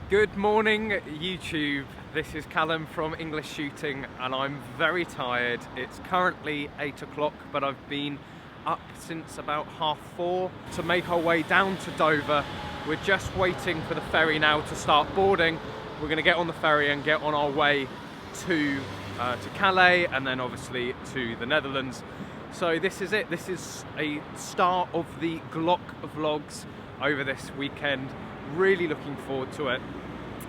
Good morning YouTube, this is Callum from English Shooting and I'm very tired. It's currently 8 o'clock but I've been up since about 4:30 to make our way down to Dover. We're just waiting for the ferry now to start boarding. We're going to get on the ferry and get on our way to Calais and then obviously to the Netherlands. So this is it, this is a start of the Glock Vlogs over this weekend. Really looking forward to it.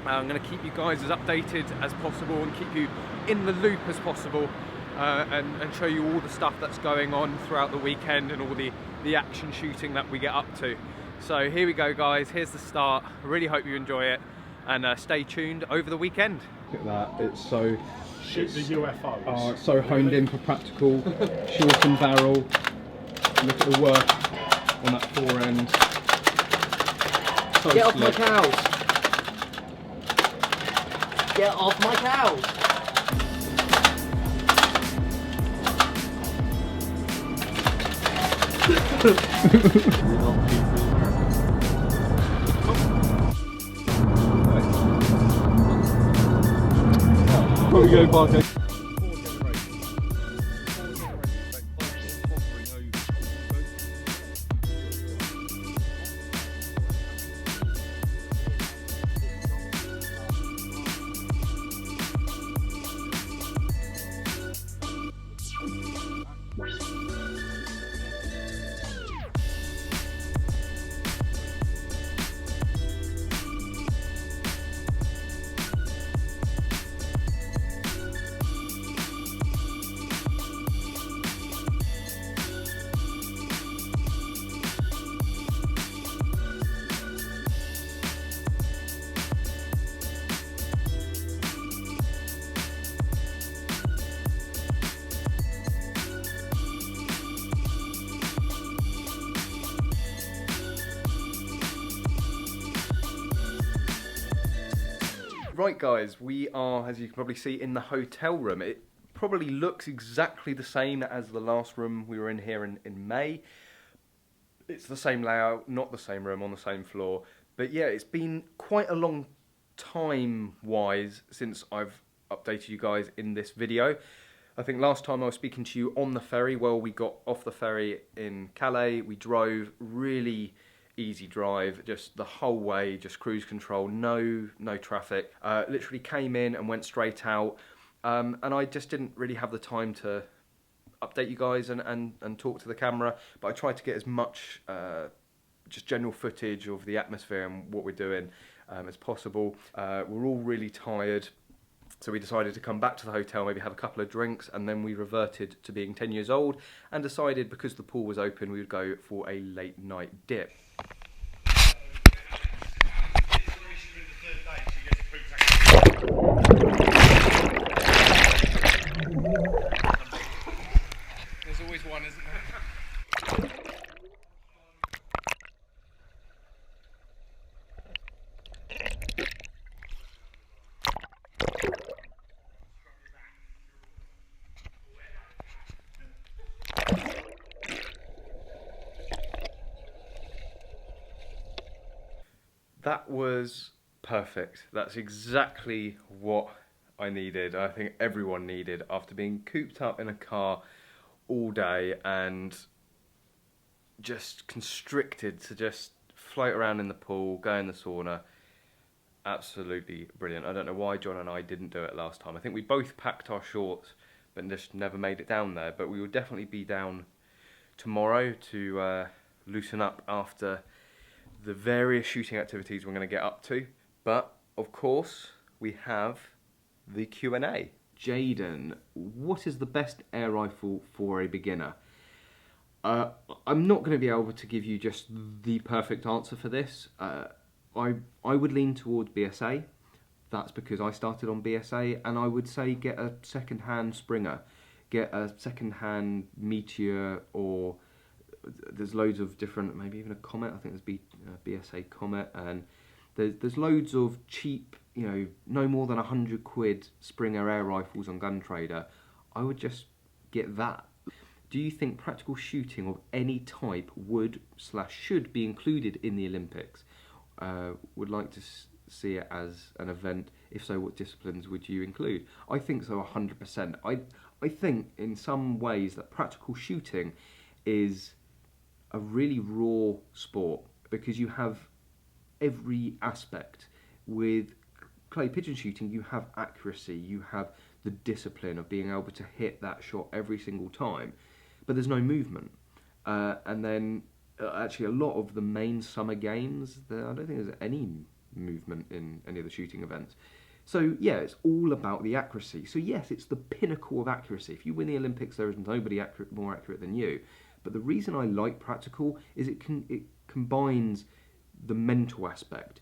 I'm going to keep you guys as updated as possible and keep you in the loop as possible and show you all the stuff that's going on throughout the weekend and all the action shooting that we get up to. So here we go guys, here's the start. I really hope you enjoy it and stay tuned over the weekend. Look at that, it's so... Shoot the UFOs. Oh, it's so honed in for practical, short and barrel. Look at the work on that fore end. So Get off my cows! Get off my cows! Probably go Barco. Right guys, we are, as you can probably see, in the hotel room. It probably looks exactly the same as the last room we were in here in May. It's the same layout, not the same room, on the same floor. But yeah, it's been quite a long time-wise since I've updated you guys in this video. I think last time I was speaking to you on the ferry, well, we got off the ferry in Calais, we drove really easy drive, just the whole way, just cruise control, no traffic. Literally came in and went straight out, and I just didn't really have the time to update you guys and talk to the camera, but I tried to get as much just general footage of the atmosphere and what we're doing as possible. We're all really tired, so we decided to come back to the hotel, maybe have a couple of drinks, and then we reverted to being 10 years old and decided because the pool was open we would go for a late night dip. There's always one, isn't there? That was perfect. That's exactly what I needed. I think everyone needed after being cooped up in a car all day and just constricted to just float around in the pool, go in the sauna. Absolutely brilliant. I don't know why John and I didn't do it last time. I think we both packed our shorts but just never made it down there. But we will definitely be down tomorrow to loosen up after the various shooting activities we're going to get up to. But of course we have the Q&A. Jaden, what is the best air rifle for a beginner? I'm not going to be able to give you just the perfect answer for this. I would lean towards BSA. That's because I started on BSA, and I would say get a second-hand Springer, get a second-hand Meteor, or there's loads of different, maybe even a Comet. I think there's BSA Comet, and there's loads of cheap, you know, no more than £100 Springer air rifles on Gun Trader. I would just get that. Do you think practical shooting of any type would/should be included in the Olympics? Would like to see it as an event? If so, what disciplines would you include? I think so, 100%. I think in some ways that practical shooting is a really raw sport because you have every aspect. With clay pigeon shooting, you have accuracy, you have the discipline of being able to hit that shot every single time, but there's no movement. And then actually a lot of the main summer games, I don't think there's any movement in any of the shooting events. So yeah, it's all about the accuracy. So yes, it's the pinnacle of accuracy. If you win the Olympics, there is nobody more accurate than you. But the reason I like practical is it combines the mental aspect.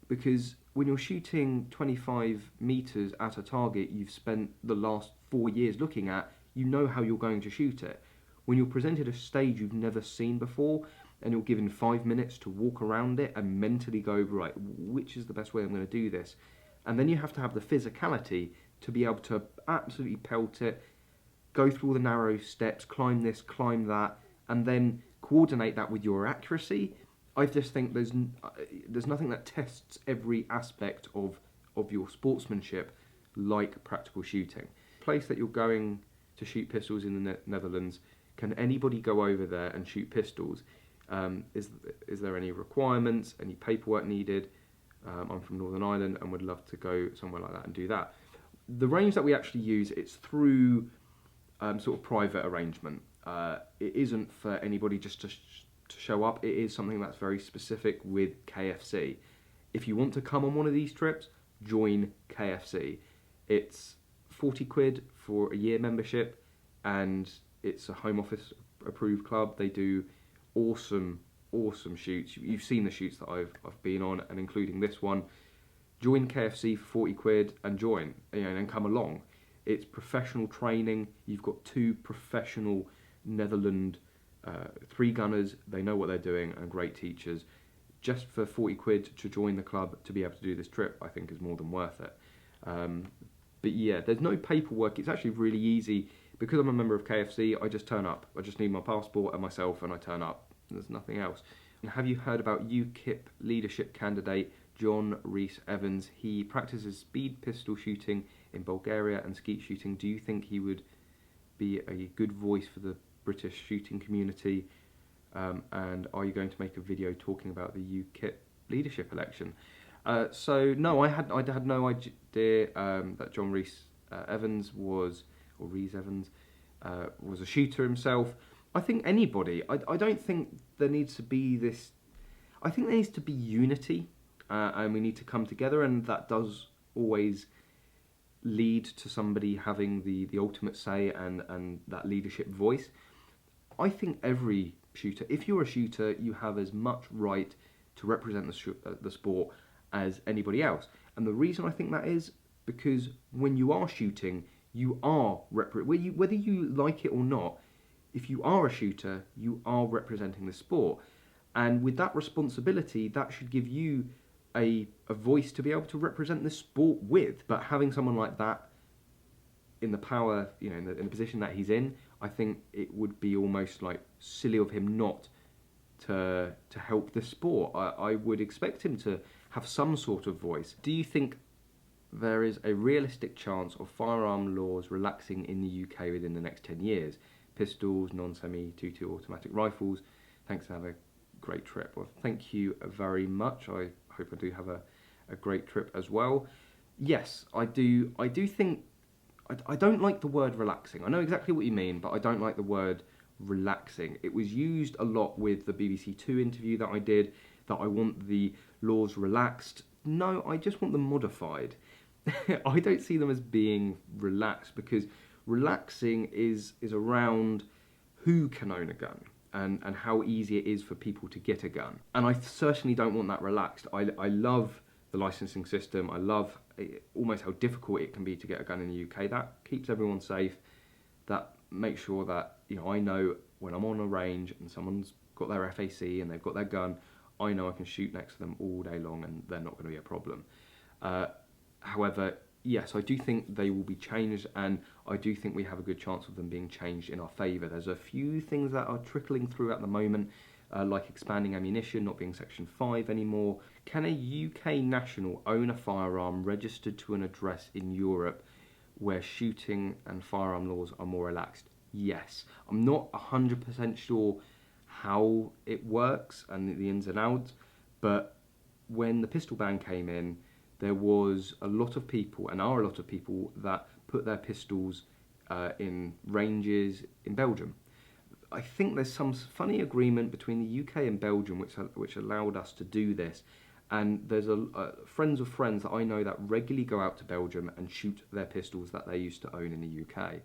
Because when you're shooting 25 metres at a target you've spent the last 4 years looking at, you know how you're going to shoot it. When you're presented a stage you've never seen before, and you're given 5 minutes to walk around it and mentally go, right, which is the best way I'm going to do this? And then you have to have the physicality to be able to absolutely pelt it, go through all the narrow steps, climb this, climb that, and then coordinate that with your accuracy. I just think there's nothing that tests every aspect of your sportsmanship like practical shooting. Place that you're going to shoot pistols in the Netherlands, can anybody go over there and shoot pistols? Is there any requirements, any paperwork needed? I'm from Northern Ireland and would love to go somewhere like that and do that. The range that we actually use, it's through sort of private arrangement. It isn't for anybody just to show up. It is something that's very specific with KFC. If you want to come on one of these trips, join KFC. It's 40 quid for a year membership, and it's a Home Office approved club. They do awesome shoots. You've seen the shoots that I've been on, and including this one. Join KFC for 40 quid and join, and come along. It's professional training. You've got 2 professional Netherlands 3 gunners. They know what they're doing, and great teachers. Just for 40 quid to join the club to be able to do this trip, I think is more than worth it. But yeah, there's no paperwork. It's actually really easy. Because I'm a member of KFC, I just turn up. I just need my passport and myself, and I turn up. There's nothing else. And have you heard about UKIP leadership candidate John Rhys-Evans? He practices speed pistol shooting in Bulgaria and skeet shooting. Do you think he would be a good voice for the British shooting community? And are you going to make a video talking about the UKIP leadership election? So no, I had no idea that John Rhys-Evans was a shooter himself. I think anybody. I don't think there needs to be this. I think there needs to be unity, and we need to come together, and that does always lead to somebody having the ultimate say and that leadership voice. I think every shooter, if you're a shooter, you have as much right to represent the sport as anybody else. And the reason I think that is because when you are shooting, you are whether you like it or not. If you are a shooter, you are representing the sport, and with that responsibility, that should give you a voice to be able to represent the sport with. But having someone like that in the power, in the position that he's in, I think it would be almost like silly of him not to help the sport. I would expect him to have some sort of voice. Do you think there is a realistic chance of firearm laws relaxing in the UK within the next 10 years? Pistols, non-semi, 2.2 automatic rifles. Thanks, and have a great trip. Well, thank you very much. I hope I do have a great trip as well. Yes, I do think, I don't like the word relaxing. I know exactly what you mean, but I don't like the word relaxing. It was used a lot with the BBC Two interview that I did, that I want the laws relaxed. No, I just want them modified. I don't see them as being relaxed, because relaxing is around who can own a gun and how easy it is for people to get a gun. And I certainly don't want that relaxed. I love the licensing system. I love almost how difficult it can be to get a gun in the UK. That keeps everyone safe. That makes sure that, I know when I'm on a range and someone's got their FAC and they've got their gun, I know I can shoot next to them all day long and they're not going to be a problem. However, yes, I do think they will be changed, and I do think we have a good chance of them being changed in our favour. There's a few things that are trickling through at the moment like expanding ammunition, not being Section 5 anymore. Can a UK national own a firearm registered to an address in Europe where shooting and firearm laws are more relaxed? Yes. I'm not 100% sure how it works and the ins and outs, but when the pistol ban came in, there was a lot of people, and are a lot of people, that put their pistols in ranges in Belgium. I think there's some funny agreement between the UK and Belgium which allowed us to do this. And there's friends of friends that I know that regularly go out to Belgium and shoot their pistols that they used to own in the UK.